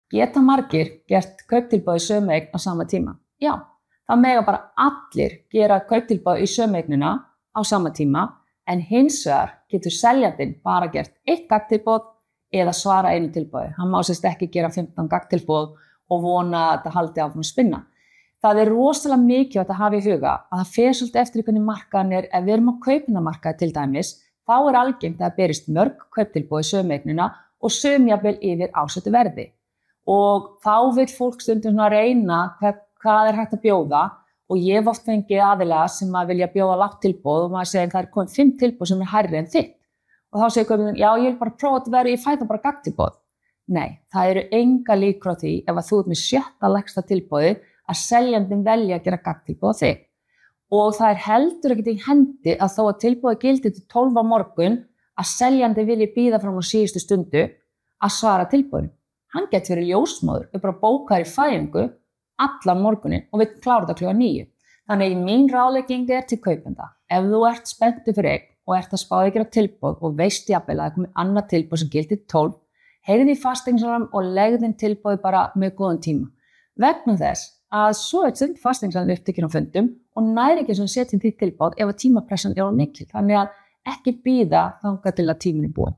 Geta margir gert kauptilboð í sömu eign á sama tíma? Já, það mega bara allir gera kauptilboð í sömu eignina á sama tíma, en hins vegar getur seljandinn bara gert eitt gagntilboð eða svara einu tilboði. Hann má sérst ekki gera 15 gagntilboð og vona að þetta haldi áfram að spinna. Það rosalega mikilvægt að hafa í huga að það fer svolítið eftir hvernig markaðan ef við erum á kaupendamarkaði til dæmis, þá algengt að berist mörg kauptilboð í sömu eignina og sum jafnvel yfir ásettu verði. Og þá vill fólk stundum reyna hvað hægt að bjóða og ég hef oft fengið aðilega sem að vilja bjóða lágt tilboð og maður segir það komið 5 tilboð sem hærri en þitt. Og þá segir kaupandinn, já ég vil bara prófa þetta verið, ég fæ það bara gagntilboð. Nei, það eru enga líkur á því ef að þú ert með 7. lægsta tilboði að seljandinn velja að gera gagntilboð á þig. Og það heldur ekkert í hendi að þó að tilboði gildi til 12 á morgun að seljandi vilji bíða fram á síðustu stundu að svara tilboðinu. Hann getur verið ljósmóður, við bara bókaðir í fæðingu allan morgunin og við klárum þetta klukkan 9. Þannig mín ráðlegging til kaupenda. Ef þú ert spenntur fyrir eign og ert að spá þig að gera tilboð og veist jafnvel að það komið annað tilboð sem gildir 12, heyrðu í fasteignasalanum og legðu þinn tilboði bara með góðan tíma. Vegna þess að svo stund fasteignasalinn upptekinn á fundum og næri ekki sem setjum því tilboð ef að tímapressan of mikil. Þannig að ekki bíða þangað til að tíminn búinn.